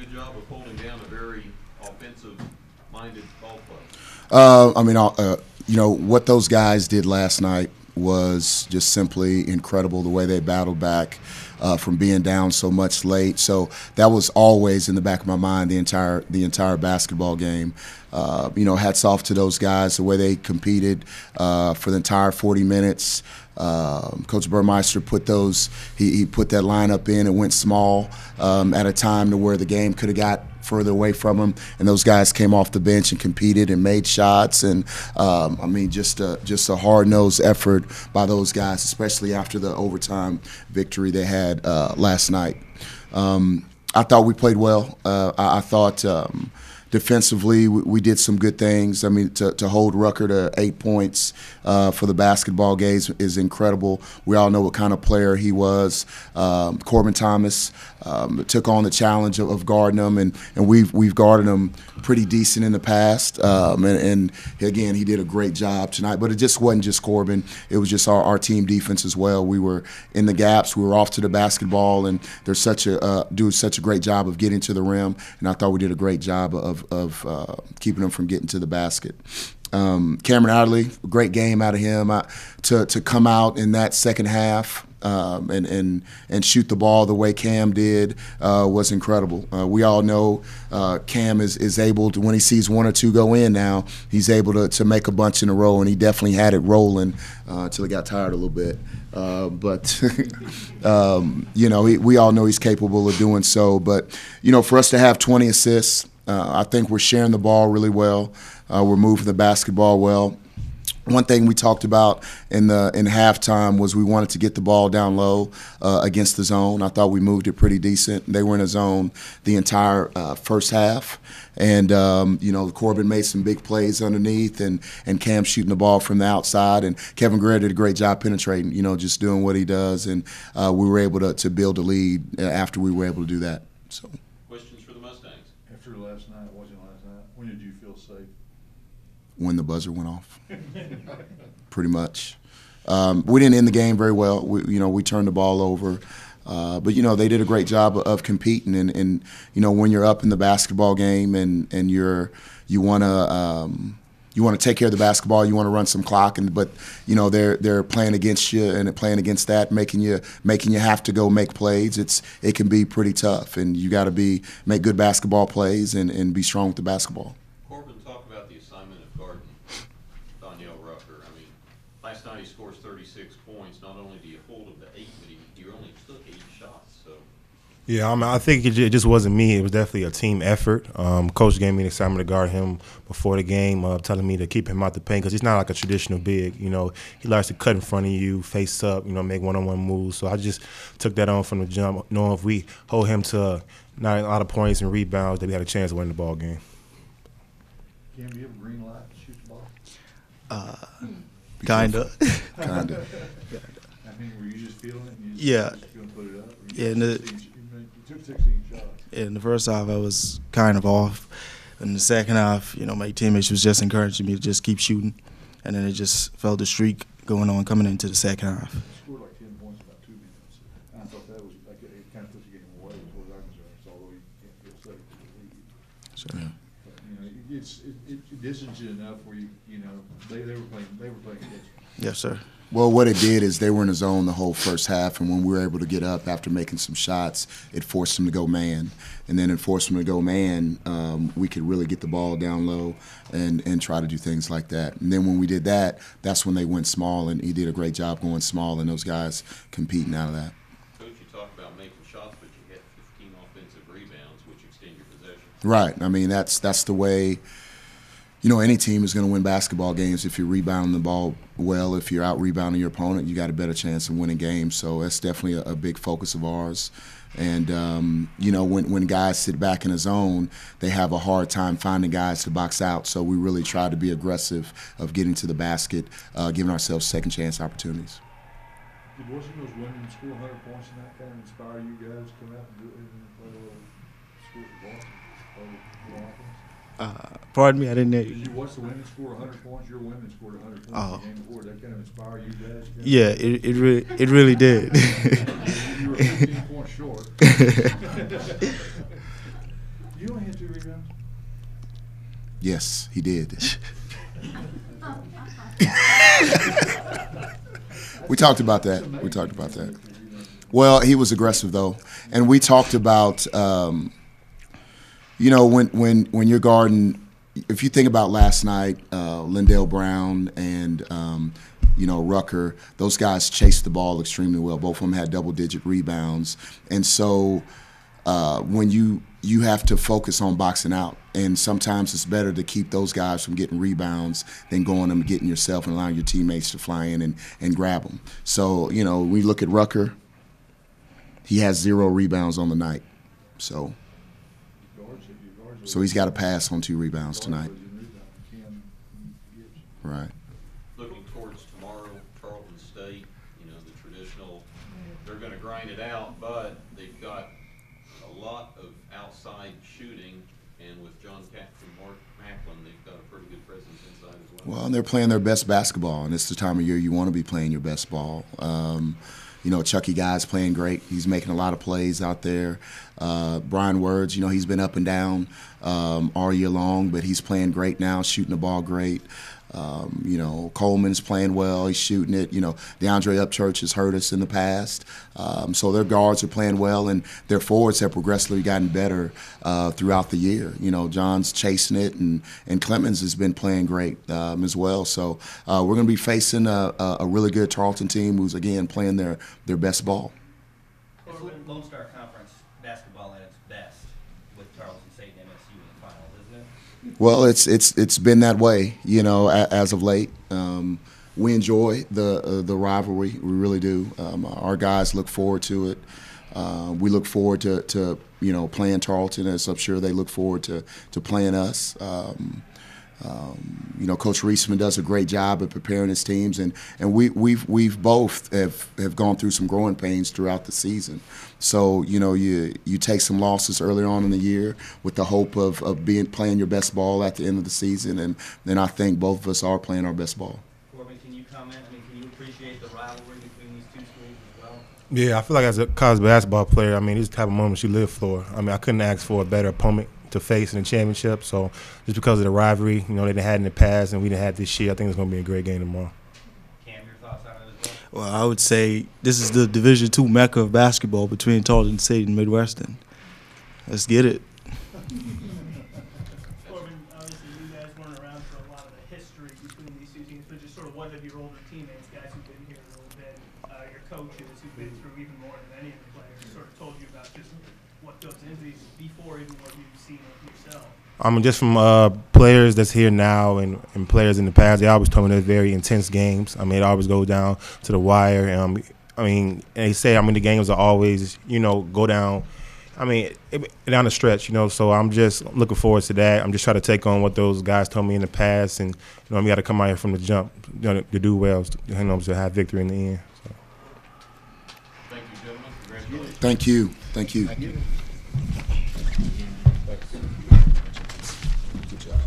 good job of holding down a very offensive-minded ball club? What those guys did last night was just simply incredible. The way they battled back from being down so much late. So that was always in the back of my mind the entire basketball game. Hats off to those guys, the way they competed for the entire 40 minutes. Coach Burmeister put he put that lineup in and went small at a time to where the game could have got further away from him, and those guys came off the bench and competed and made shots. And just a hard-nosed effort by those guys, especially after the overtime victory they had last night. I thought we played well. I thought defensively we did some good things. I mean, to hold Rucker to 8 points for the basketball games is incredible. We all know what kind of player he was. Corbin Thomas took on the challenge of guarding him, and we've guarded him pretty decent in the past. And again, he did a great job tonight. But it just wasn't just Corbin. It was just our team defense as well. We were in the gaps. We were off to the basketball, and they're such a great job of getting to the rim. And I thought we did a great job of keeping them from getting to the basket. Cameron Adderley, great game out of him. To come out in that second half and shoot the ball the way Cam did was incredible. We all know Cam is able to, when he sees one or two go in now, he's able to make a bunch in a row, and he definitely had it rolling until he got tired a little bit. But we all know he's capable of doing so. But, for us to have 20 assists, I think we're sharing the ball really well. We're moving the basketball well. One thing we talked about in halftime was we wanted to get the ball down low against the zone. I thought we moved it pretty decent. They were in a zone the entire first half. And, Corbin made some big plays underneath, and Cam shooting the ball from the outside. And Kevin Guerrero did a great job penetrating, just doing what he does. And we were able to build a lead after we were able to do that. So. Questions for the Mustangs? After last night, when did you feel safe? When the buzzer went off, pretty much. We didn't end the game very well. We turned the ball over. But they did a great job of competing. And when you're up in the basketball game and you want to take care of the basketball, you want to run some clock, but they're playing against you and playing against that, making you have to go make plays. It can be pretty tough, and you got to make good basketball plays and be strong with the basketball. Corbin, talk about the assignment of guarding Danielle Rucker. I mean, last night he scores 36 points. Not only do you hold him to 8, but he only took 8 shots. So. Yeah, I think it just wasn't me. It was definitely a team effort. Coach gave me the assignment to guard him before the game, telling me to keep him out the paint because he's not like a traditional big. He likes to cut in front of you, face up, make one-on-one moves. So I just took that on from the jump, knowing if we hold him to not a lot of points and rebounds, that we had a chance of winning the ball game. Cam, do you have a green light to shoot the ball? Kinda. Kinda. I mean, were you just feeling it? And Yeah. Just going to put it up? Yeah, You took 16 shots. in the first half, I was kind of off. In the second half, my teammates was just encouraging me to just keep shooting, and then it just felt the streak going on coming into the second half. You scored like 10 points in about 2 minutes. And I thought that was like it kind of put the game away as far as I'm concerned. Although you can't feel safe in the league. So, But, it distanced you enough where they were playing against you. yes, sir. Well, what it did is they were in the zone the whole first half, and when we were able to get up after making some shots, it forced them to go man. And then it forced them to go man, we could really get the ball down low and try to do things like that. And then when we did that, that's when they went small, and he did a great job going small, and those guys competing out of that. Coach, you talked about making shots, but you had 15 offensive rebounds, which extend your possession. Right. I mean, that's the way. Any team is going to win basketball games if you're rebounding the ball well. If you're out rebounding your opponent, you got a better chance of winning games. So that's definitely a big focus of ours. And when guys sit back in a zone, they have a hard time finding guys to box out. So we really try to be aggressive of getting to the basket, giving ourselves second chance opportunities. Wasn't those women score 100 points and that kind of inspire you guys to come out and do it and play a little score the ball? Pardon me, I didn't hear Did you. you watch the women score 100 points? Your women scored 100 points Oh. in the game before. Did that kind of inspire you guys? Yeah, it really did. You were 15 points short. You only had 2 rebounds? Yes, he did. We talked about that. We talked about that. Well, he was aggressive though, and we talked about, you know, when you're guarding. If you think about last night, Lindell Brown and you know, Rucker, those guys chased the ball extremely well. Both of them had double-digit rebounds, and so when you have to focus on boxing out, and sometimes it's better to keep those guys from getting rebounds than going and getting yourself and allowing your teammates to fly in and grab them. So, you know, we look at Rucker, he has 0 rebounds on the night. So he's got a pass on 2 rebounds tonight. Right. Looking towards tomorrow, Charlton State, you know, the traditional, they're going to grind it out, but they've got a lot of outside shooting, and with John Macklin, they've got a pretty good presence inside as well. Well, and they're playing their best basketball, and it's the time of year you want to be playing your best ball. You know, Chucky Guy's playing great. He's making a lot of plays out there. Brian Words, you know, he's been up and down all year long, but he's playing great now, shooting the ball great. You know, Coleman's playing well. He's shooting it. You know, DeAndre Upchurch has hurt us in the past. So their guards are playing well, and their forwards have progressively gotten better throughout the year. You know, John's chasing it, and Clemens has been playing great as well. So we're going to be facing a really good Tarleton team who's, again, playing their best ball. It's Lone Star Conference basketball at its best with Tarleton State and MSU in the finals, isn't it? Well, it's been that way, you know, as of late. We enjoy the rivalry, we really do. Our guys look forward to it. We look forward to you know, playing Tarleton, as I'm sure they look forward to playing us. You know, Coach Reisman does a great job at preparing his teams, and we've both have gone through some growing pains throughout the season. So, you know, you take some losses early on in the year with the hope of playing your best ball at the end of the season, and then I think both of us are playing our best ball. Corbin, can you comment? I mean, can you appreciate the rivalry between these two schools as well? Yeah, I feel like as a college basketball player, I mean, these type of moments you live for. I mean, I couldn't ask for a better opponent to face in the championship. So just because of the rivalry, you know, they didn't had in the past and we didn't have this year, I think it's going to be a great game tomorrow. Cam, your thoughts on it as well? Well, I would say this is the Division II mecca of basketball between Tarleton State and Midwestern. Let's get it. Corbin, obviously you guys weren't around for a lot of the history between these two teams, but just sort of what have your older teammates, guys who've been here a little bit, your coaches who've been through even more than any of the players, sort of told you about just what goes into these before even what you've seen yourself? I mean, just from players that's here now and players in the past, they always told me they're very intense games. I mean, it always goes down to the wire. I mean, they say, I mean, the games are always, you know, go down. I mean, down the stretch, you know, so I'm just looking forward to that. I'm just trying to take on what those guys told me in the past, and, you know, we got to come out here from the jump, you know, to do well, you know, to have victory in the end. So. Thank you, gentlemen. Congratulations. Thank you. Thank you. Thank you. Good job.